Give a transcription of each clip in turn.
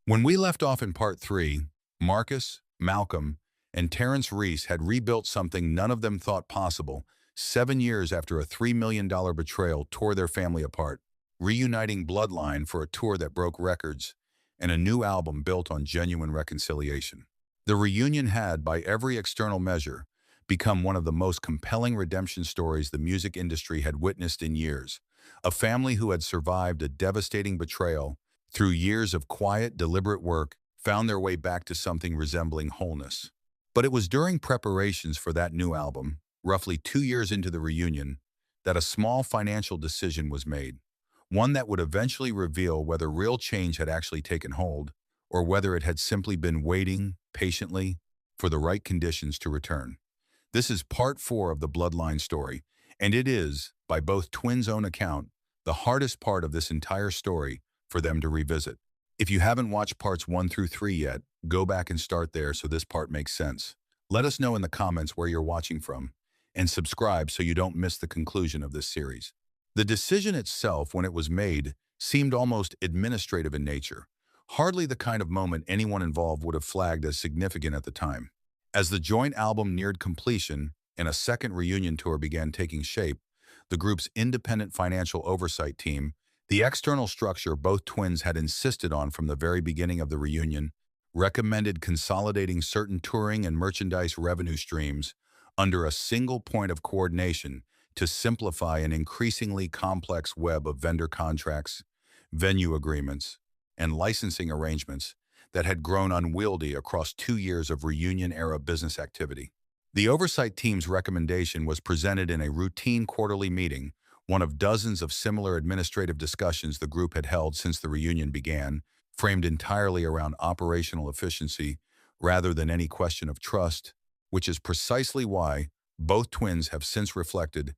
When we left off in part 3, Marcus, Malcolm, and Terrence Reese had rebuilt something none of them thought possible 7 years after a $3 million betrayal tore their family apart, reuniting Bloodline for a tour that broke records and a new album built on genuine reconciliation. The reunion had, by every external measure, become one of the most compelling redemption stories the music industry had witnessed in years. A family who had survived a devastating betrayal through years of quiet, deliberate work, found their way back to something resembling wholeness. But it was during preparations for that new album, roughly 2 years into the reunion, that a small financial decision was made, one that would eventually reveal whether real change had actually taken hold, or whether it had simply been waiting, patiently, for the right conditions to return. This is part 4 of the Bloodline story, and it is, by both twins' own account, the hardest part of this entire story for them to revisit. If you haven't watched parts 1 through 3 yet, go back and start there so this part makes sense. Let us know in the comments where you're watching from, and subscribe so you don't miss the conclusion of this series. The decision itself, when it was made, seemed almost administrative in nature, hardly the kind of moment anyone involved would have flagged as significant at the time. As the joint album neared completion and a second reunion tour began taking shape, the group's independent financial oversight team, the external structure both twins had insisted on from the very beginning of the reunion, recommended consolidating certain touring and merchandise revenue streams under a single point of coordination to simplify an increasingly complex web of vendor contracts, venue agreements, and licensing arrangements that had grown unwieldy across 2 years of reunion-era business activity. The oversight team's recommendation was presented in a routine quarterly meeting, one of dozens of similar administrative discussions the group had held since the reunion began, framed entirely around operational efficiency rather than any question of trust, which is precisely why, both twins have since reflected,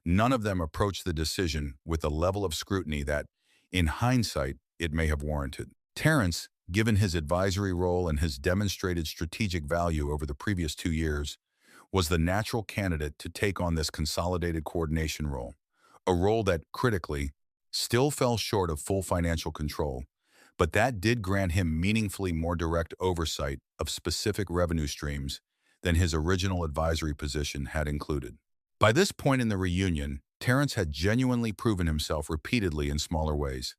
none of them approached the decision with the level of scrutiny that, in hindsight, it may have warranted. Terrence, given his advisory role and his demonstrated strategic value over the previous 2 years, was the natural candidate to take on this consolidated coordination role, a role that, critically, still fell short of full financial control, but that did grant him meaningfully more direct oversight of specific revenue streams than his original advisory position had included. By this point in the reunion, Terrence had genuinely proven himself repeatedly in smaller ways,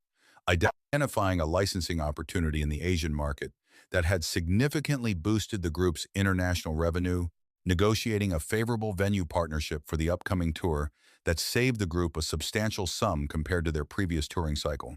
identifying a licensing opportunity in the Asian market that had significantly boosted the group's international revenue, negotiating a favorable venue partnership for the upcoming tour that saved the group a substantial sum compared to their previous touring cycle,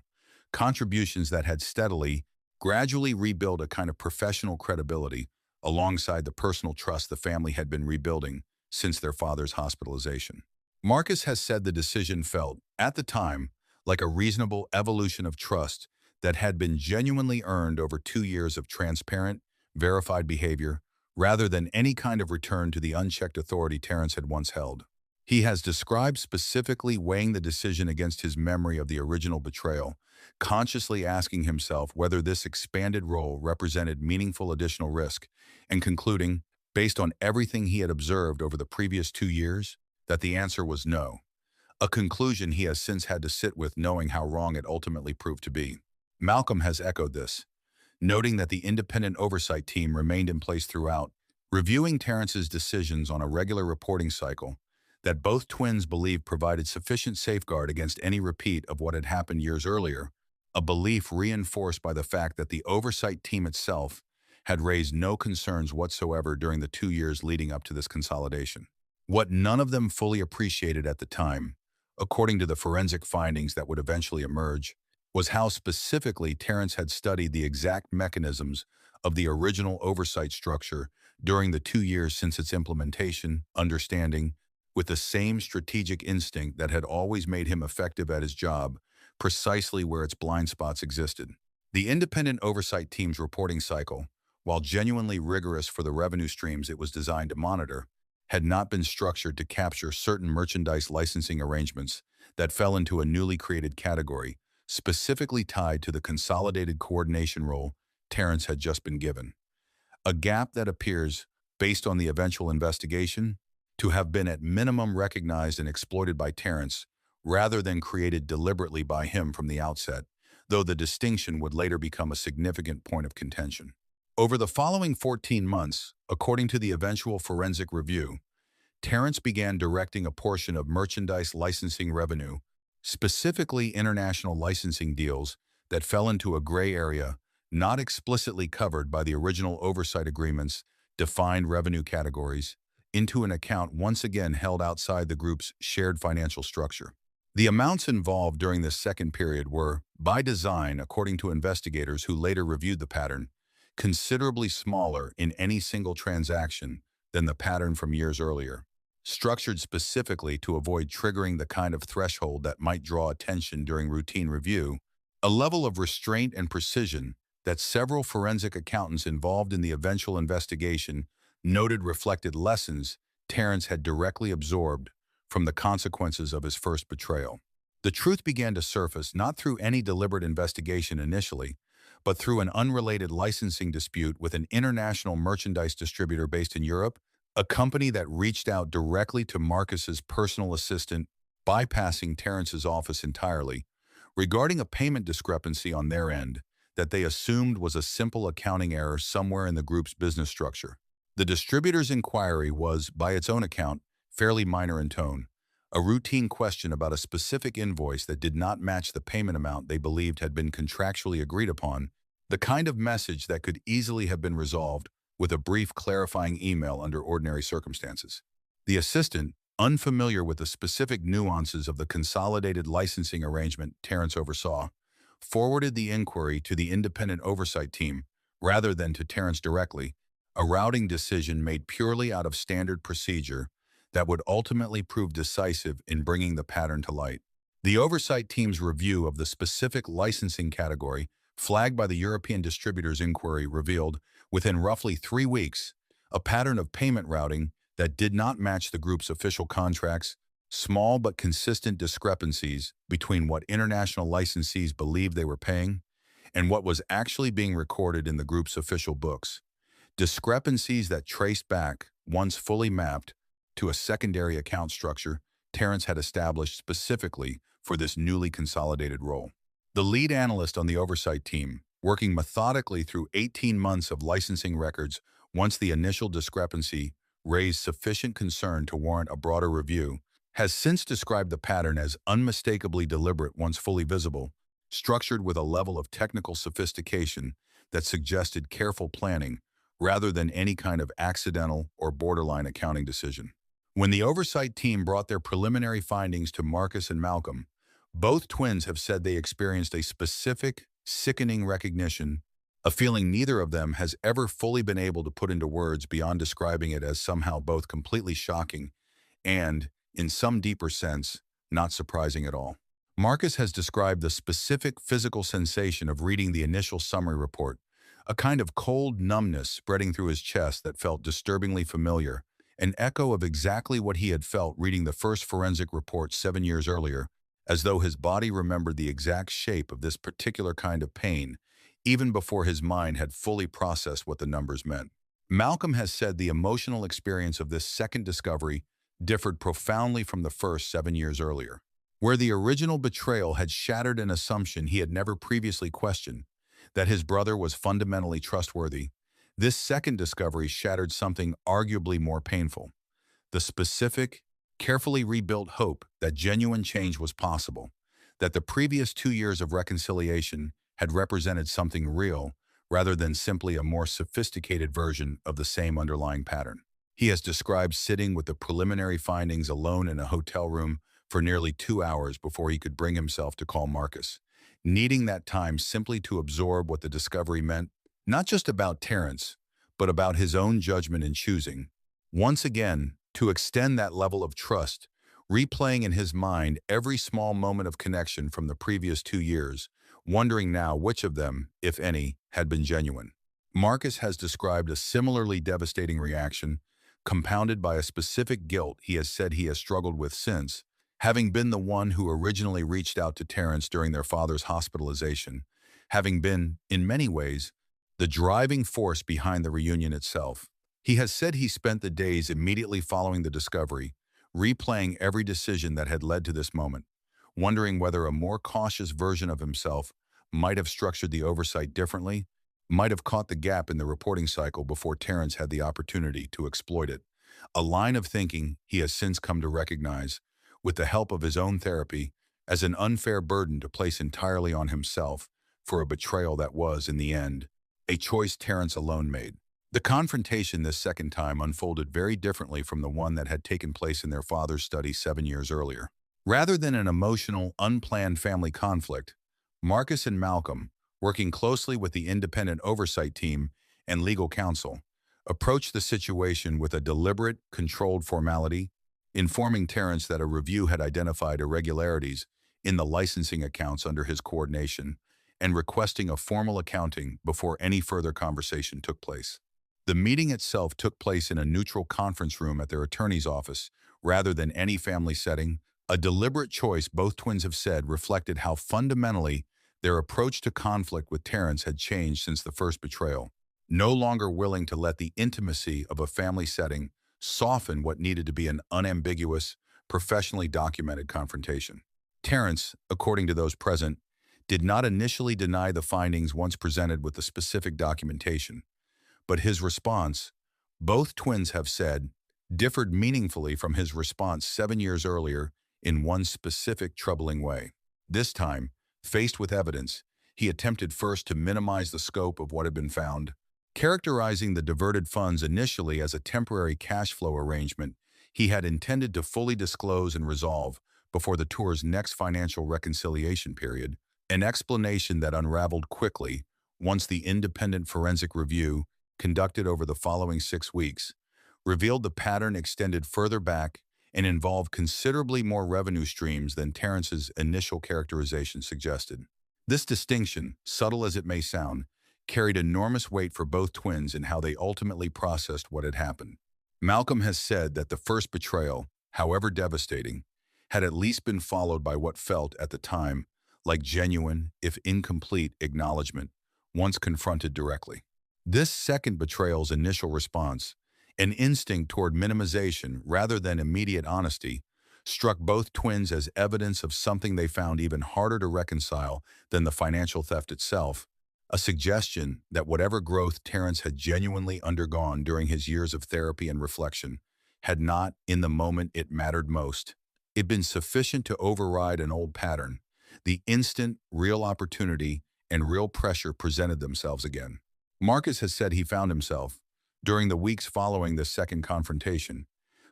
contributions that had steadily, gradually rebuilt a kind of professional credibility alongside the personal trust the family had been rebuilding since their father's hospitalization. Marcus has said the decision felt, at the time, like a reasonable evolution of trust that had been genuinely earned over 2 years of transparent, verified behavior, rather than any kind of return to the unchecked authority Terrence had once held. He has described specifically weighing the decision against his memory of the original betrayal, consciously asking himself whether this expanded role represented meaningful additional risk, and concluding, based on everything he had observed over the previous 2 years, that the answer was no. A conclusion he has since had to sit with, knowing how wrong it ultimately proved to be. Malcolm has echoed this, noting that the independent oversight team remained in place throughout, reviewing Terrence's decisions on a regular reporting cycle that both twins believed provided sufficient safeguard against any repeat of what had happened years earlier, a belief reinforced by the fact that the oversight team itself had raised no concerns whatsoever during the 2 years leading up to this consolidation. What none of them fully appreciated at the time, according to the forensic findings that would eventually emerge, was how specifically Terrence had studied the exact mechanisms of the original oversight structure during the 2 years since its implementation, understanding, with the same strategic instinct that had always made him effective at his job, precisely where its blind spots existed. The independent oversight team's reporting cycle, while genuinely rigorous for the revenue streams it was designed to monitor, had not been structured to capture certain merchandise licensing arrangements that fell into a newly created category, specifically tied to the consolidated coordination role Terrence had just been given. A gap that appears, based on the eventual investigation, to have been at minimum recognized and exploited by Terrence rather than created deliberately by him from the outset, though the distinction would later become a significant point of contention. Over the following 14 months, according to the eventual forensic review, Terrence began directing a portion of merchandise licensing revenue, specifically international licensing deals that fell into a gray area not explicitly covered by the original oversight agreement's defined revenue categories, into an account once again held outside the group's shared financial structure. The amounts involved during this second period were, by design, according to investigators who later reviewed the pattern, considerably smaller in any single transaction than the pattern from years earlier, structured specifically to avoid triggering the kind of threshold that might draw attention during routine review, a level of restraint and precision that several forensic accountants involved in the eventual investigation noted reflected lessons Terrence had directly absorbed from the consequences of his first betrayal. The truth began to surface not through any deliberate investigation initially, but through an unrelated licensing dispute with an international merchandise distributor based in Europe, a company that reached out directly to Marcus's personal assistant, bypassing Terrence's office entirely, regarding a payment discrepancy on their end that they assumed was a simple accounting error somewhere in the group's business structure. The distributor's inquiry was, by its own account, fairly minor in tone, a routine question about a specific invoice that did not match the payment amount they believed had been contractually agreed upon, the kind of message that could easily have been resolved with a brief clarifying email under ordinary circumstances. The assistant, unfamiliar with the specific nuances of the consolidated licensing arrangement Terrence oversaw, forwarded the inquiry to the independent oversight team rather than to Terrence directly, a routing decision made purely out of standard procedure that would ultimately prove decisive in bringing the pattern to light. The oversight team's review of the specific licensing category flagged by the European distributor's inquiry revealed, within roughly 3 weeks, a pattern of payment routing that did not match the group's official contracts, small but consistent discrepancies between what international licensees believed they were paying and what was actually being recorded in the group's official books. Discrepancies that traced back, once fully mapped, to a secondary account structure Terrence had established specifically for this newly consolidated role. The lead analyst on the oversight team, working methodically through 18 months of licensing records once the initial discrepancy raised sufficient concern to warrant a broader review, has since described the pattern as unmistakably deliberate once fully visible, structured with a level of technical sophistication that suggested careful planning rather than any kind of accidental or borderline accounting decision. When the oversight team brought their preliminary findings to Marcus and Malcolm, both twins have said they experienced a specific, sickening recognition, a feeling neither of them has ever fully been able to put into words beyond describing it as somehow both completely shocking and, in some deeper sense, not surprising at all. Marcus has described the specific physical sensation of reading the initial summary report, a kind of cold numbness spreading through his chest that felt disturbingly familiar, an echo of exactly what he had felt reading the first forensic report 7 years earlier, as though his body remembered the exact shape of this particular kind of pain, even before his mind had fully processed what the numbers meant. Malcolm has said the emotional experience of this second discovery differed profoundly from the first 7 years earlier. Where the original betrayal had shattered an assumption he had never previously questioned, that his brother was fundamentally trustworthy, this second discovery shattered something arguably more painful: the specific, carefully rebuilt hope that genuine change was possible, that the previous 2 years of reconciliation had represented something real rather than simply a more sophisticated version of the same underlying pattern. He has described sitting with the preliminary findings alone in a hotel room for nearly 2 hours before he could bring himself to call Marcus, needing that time simply to absorb what the discovery meant, not just about Terrence, but about his own judgment in choosing, once again, to extend that level of trust, replaying in his mind every small moment of connection from the previous 2 years, wondering now which of them, if any, had been genuine. Marcus has described a similarly devastating reaction, compounded by a specific guilt he has said he has struggled with since, having been the one who originally reached out to Terrence during their father's hospitalization, having been, in many ways, the driving force behind the reunion itself. He has said he spent the days immediately following the discovery, replaying every decision that had led to this moment, wondering whether a more cautious version of himself might have structured the oversight differently, might have caught the gap in the reporting cycle before Terrence had the opportunity to exploit it. A line of thinking he has since come to recognize, with the help of his own therapy, as an unfair burden to place entirely on himself for a betrayal that was, in the end, a choice Terrence alone made. The confrontation this second time unfolded very differently from the one that had taken place in their father's study 7 years earlier. Rather than an emotional, unplanned family conflict, Marcus and Malcolm, working closely with the independent oversight team and legal counsel, approached the situation with a deliberate, controlled formality, informing Terrence that a review had identified irregularities in the licensing accounts under his coordination and requesting a formal accounting before any further conversation took place. The meeting itself took place in a neutral conference room at their attorney's office rather than any family setting, a deliberate choice both twins have said reflected how fundamentally their approach to conflict with Terrence had changed since the first betrayal, no longer willing to let the intimacy of a family setting soften what needed to be an unambiguous, professionally documented confrontation. Terrence, according to those present, did not initially deny the findings once presented with the specific documentation, but his response, both twins have said, differed meaningfully from his response 7 years earlier in one specific troubling way. This time, faced with evidence, he attempted first to minimize the scope of what had been found, characterizing the diverted funds initially as a temporary cash flow arrangement he had intended to fully disclose and resolve before the tour's next financial reconciliation period, an explanation that unraveled quickly once the independent forensic review, conducted over the following 6 weeks, revealed the pattern extended further back and involved considerably more revenue streams than Terrence's initial characterization suggested. This distinction, subtle as it may sound, carried enormous weight for both twins in how they ultimately processed what had happened. Malcolm has said that the first betrayal, however devastating, had at least been followed by what felt, at the time, like genuine, if incomplete, acknowledgement, once confronted directly. This second betrayal's initial response, an instinct toward minimization rather than immediate honesty, struck both twins as evidence of something they found even harder to reconcile than the financial theft itself, a suggestion that whatever growth Terrence had genuinely undergone during his years of therapy and reflection had not, in the moment it mattered most, it been sufficient to override an old pattern. The instant, real opportunity and real pressure presented themselves again. Marcus has said he found himself, during the weeks following this second confrontation,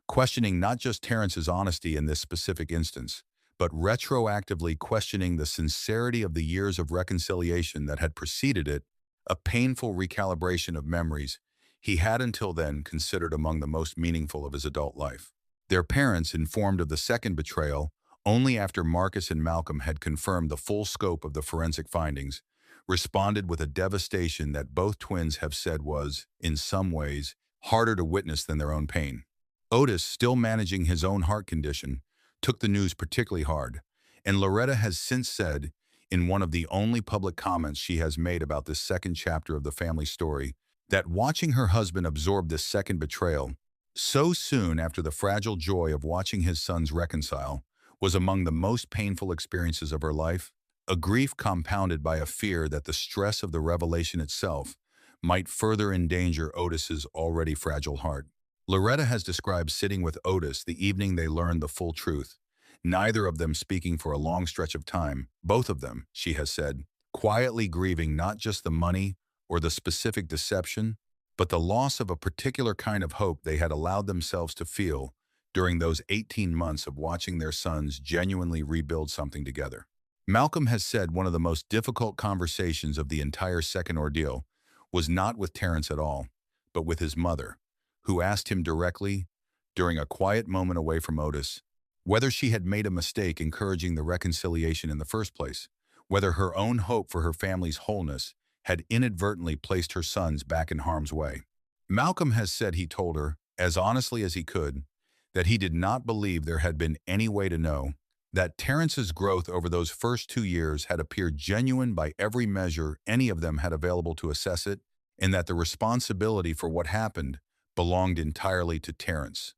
questioning not just Terrence's honesty in this specific instance, but retroactively questioning the sincerity of the years of reconciliation that had preceded it, a painful recalibration of memories he had until then considered among the most meaningful of his adult life. Their parents, informed of the second betrayal only after Marcus and Malcolm had confirmed the full scope of the forensic findings, responded with a devastation that both twins have said was, in some ways, harder to witness than their own pain. Otis, still managing his own heart condition, took the news particularly hard, and Loretta has since said, in one of the only public comments she has made about this second chapter of the family story, that watching her husband absorb this second betrayal, so soon after the fragile joy of watching his sons reconcile, was among the most painful experiences of her life, a grief compounded by a fear that the stress of the revelation itself might further endanger Otis's already fragile heart. Loretta has described sitting with Otis the evening they learned the full truth, neither of them speaking for a long stretch of time, both of them, she has said, quietly grieving not just the money or the specific deception, but the loss of a particular kind of hope they had allowed themselves to feel during those 18 months of watching their sons genuinely rebuild something together. Malcolm has said one of the most difficult conversations of the entire second ordeal was not with Terrence at all, but with his mother, who asked him directly, during a quiet moment away from Otis, whether she had made a mistake encouraging the reconciliation in the first place, whether her own hope for her family's wholeness had inadvertently placed her sons back in harm's way. Malcolm has said he told her, as honestly as he could, that he did not believe there had been any way to know, that Terrence's growth over those first 2 years had appeared genuine by every measure any of them had available to assess it, and that the responsibility for what happened belonged entirely to Terrence,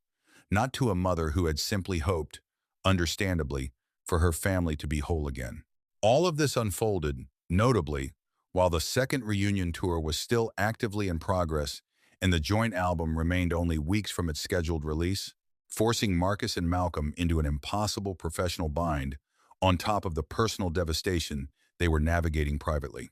not to a mother who had simply hoped, understandably, for her family to be whole again. All of this unfolded Notably, while the second reunion tour was still actively in progress and the joint album remained only weeks from its scheduled release, forcing Marcus and Malcolm into an impossible professional bind on top of the personal devastation they were navigating privately.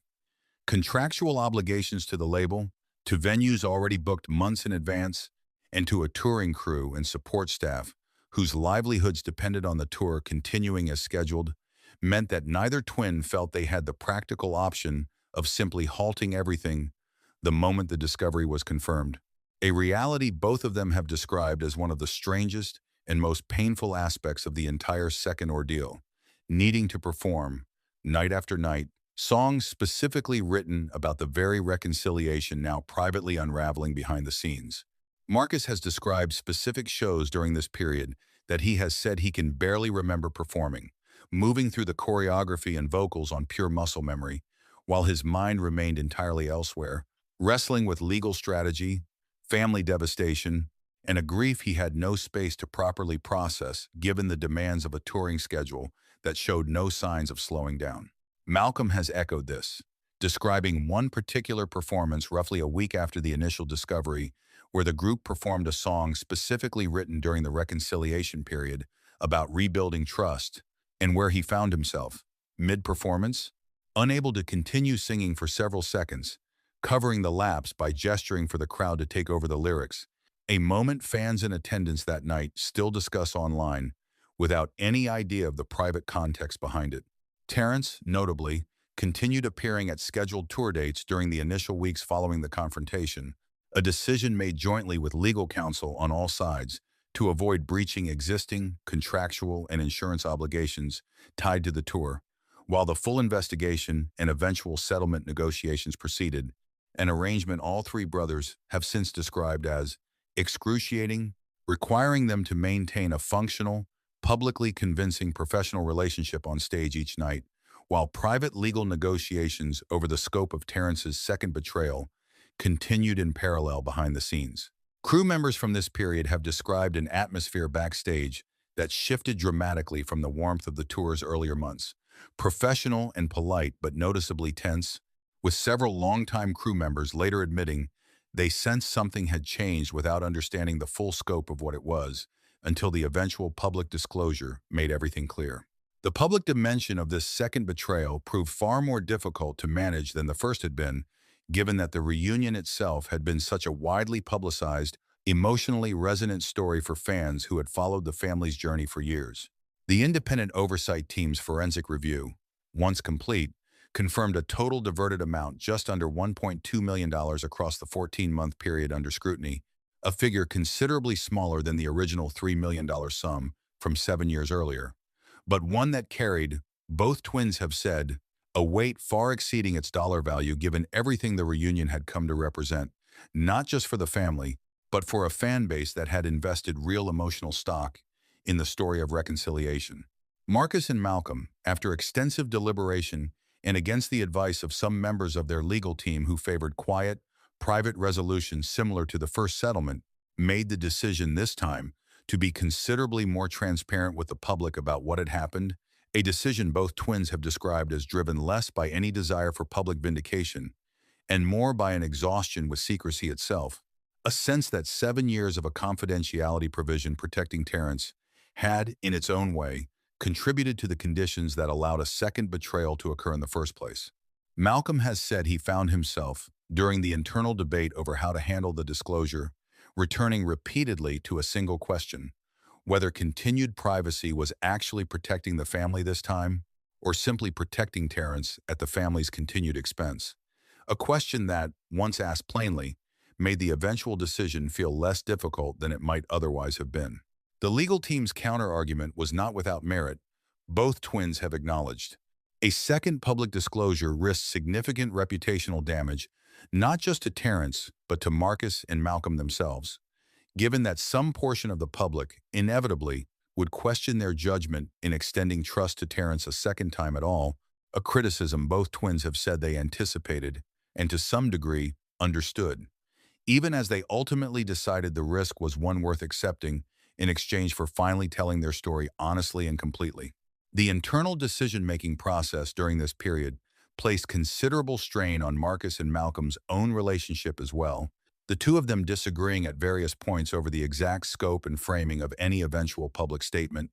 Contractual obligations to the label, to venues already booked months in advance, and to a touring crew and support staff whose livelihoods depended on the tour continuing as scheduled, meant that neither twin felt they had the practical option of simply halting everything the moment the discovery was confirmed. A reality both of them have described as one of the strangest and most painful aspects of the entire second ordeal, needing to perform, night after night, songs specifically written about the very reconciliation now privately unraveling behind the scenes. Marcus has described specific shows during this period that he has said he can barely remember performing, moving through the choreography and vocals on pure muscle memory, while his mind remained entirely elsewhere, wrestling with legal strategy, family devastation, and a grief he had no space to properly process given the demands of a touring schedule that showed no signs of slowing down. Malcolm has echoed this, describing one particular performance roughly a week after the initial discovery, where the group performed a song specifically written during the reconciliation period about rebuilding trust, and where he found himself, mid-performance, unable to continue singing for several seconds, covering the lapse by gesturing for the crowd to take over the lyrics, a moment fans in attendance that night still discuss online without any idea of the private context behind it. Terrence, notably, continued appearing at scheduled tour dates during the initial weeks following the confrontation, a decision made jointly with legal counsel on all sides to avoid breaching existing contractual and insurance obligations tied to the tour. While the full investigation and eventual settlement negotiations proceeded, an arrangement all three brothers have since described as excruciating, requiring them to maintain a functional, publicly convincing professional relationship on stage each night, while private legal negotiations over the scope of Terrence's second betrayal continued in parallel behind the scenes. Crew members from this period have described an atmosphere backstage that shifted dramatically from the warmth of the tour's earlier months. Professional and polite, but noticeably tense, with several longtime crew members later admitting they sensed something had changed without understanding the full scope of what it was, until the eventual public disclosure made everything clear. The public dimension of this second betrayal proved far more difficult to manage than the first had been, given that the reunion itself had been such a widely publicized, emotionally resonant story for fans who had followed the family's journey for years. The independent oversight team's forensic review, once complete, confirmed a total diverted amount just under $1.2 million across the 14-month period under scrutiny, a figure considerably smaller than the original $3 million sum from 7 years earlier, but one that carried, both twins have said, a weight far exceeding its dollar value given everything the reunion had come to represent, not just for the family, but for a fan base that had invested real emotional stock in the story of reconciliation. Marcus and Malcolm, after extensive deliberation and against the advice of some members of their legal team who favored quiet, private resolution similar to the first settlement, made the decision this time to be considerably more transparent with the public about what had happened, a decision both twins have described as driven less by any desire for public vindication and more by an exhaustion with secrecy itself, a sense that 7 years of a confidentiality provision protecting Terrence had, in its own way, contributed to the conditions that allowed a second betrayal to occur in the first place. Malcolm has said he found himself, during the internal debate over how to handle the disclosure, returning repeatedly to a single question: whether continued privacy was actually protecting the family this time, or simply protecting Terrence at the family's continued expense. A question that, once asked plainly, made the eventual decision feel less difficult than it might otherwise have been. The legal team's counter-argument was not without merit, both twins have acknowledged. A second public disclosure risked significant reputational damage, not just to Terrence, but to Marcus and Malcolm themselves, given that some portion of the public, inevitably, would question their judgment in extending trust to Terrence a second time at all, a criticism both twins have said they anticipated and to some degree understood, even as they ultimately decided the risk was one worth accepting in exchange for finally telling their story honestly and completely. The internal decision-making process during this period placed considerable strain on Marcus and Malcolm's own relationship as well, the two of them disagreeing at various points over the exact scope and framing of any eventual public statement,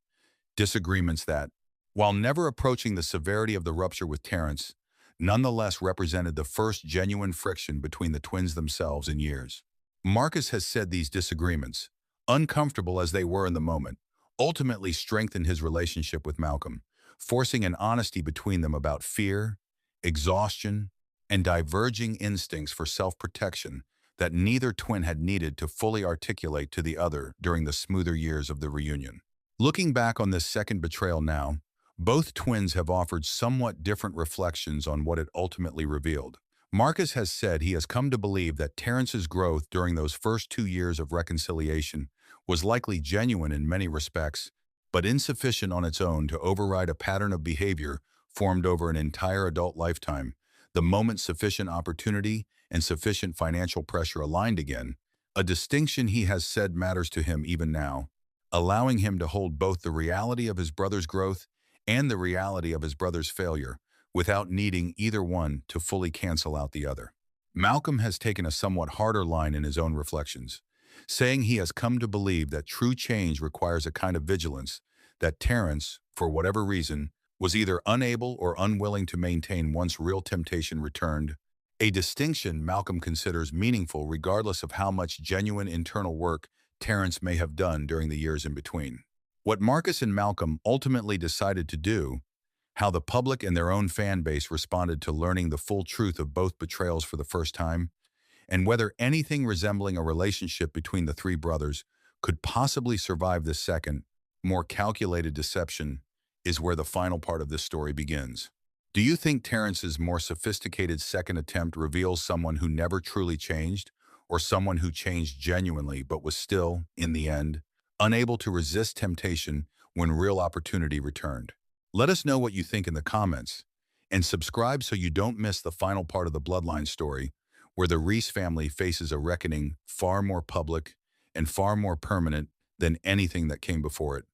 disagreements that, while never approaching the severity of the rupture with Terrence, nonetheless represented the first genuine friction between the twins themselves in years. Marcus has said these disagreements, uncomfortable as they were in the moment, ultimately strengthened his relationship with Malcolm, forcing an honesty between them about fear, exhaustion, and diverging instincts for self-protection that neither twin had needed to fully articulate to the other during the smoother years of the reunion. Looking back on this second betrayal now, both twins have offered somewhat different reflections on what it ultimately revealed. Marcus has said he has come to believe that Terrence's growth during those first 2 years of reconciliation was likely genuine in many respects, but insufficient on its own to override a pattern of behavior formed over an entire adult lifetime, the moment sufficient opportunity and sufficient financial pressure aligned again, a distinction he has said matters to him even now, allowing him to hold both the reality of his brother's growth and the reality of his brother's failure, without needing either one to fully cancel out the other. Malcolm has taken a somewhat harder line in his own reflections, saying he has come to believe that true change requires a kind of vigilance that Terrence, for whatever reason, was either unable or unwilling to maintain once real temptation returned, a distinction Malcolm considers meaningful regardless of how much genuine internal work Terrence may have done during the years in between. What Marcus and Malcolm ultimately decided to do, how the public and their own fan base responded to learning the full truth of both betrayals for the first time, and whether anything resembling a relationship between the three brothers could possibly survive this second, more calculated deception, is where the final part of this story begins. Do you think Terrence's more sophisticated second attempt reveals someone who never truly changed, or someone who changed genuinely but was still, in the end, unable to resist temptation when real opportunity returned? Let us know what you think in the comments, and subscribe so you don't miss the final part of the Bloodline story, where the Reese family faces a reckoning far more public and far more permanent than anything that came before it.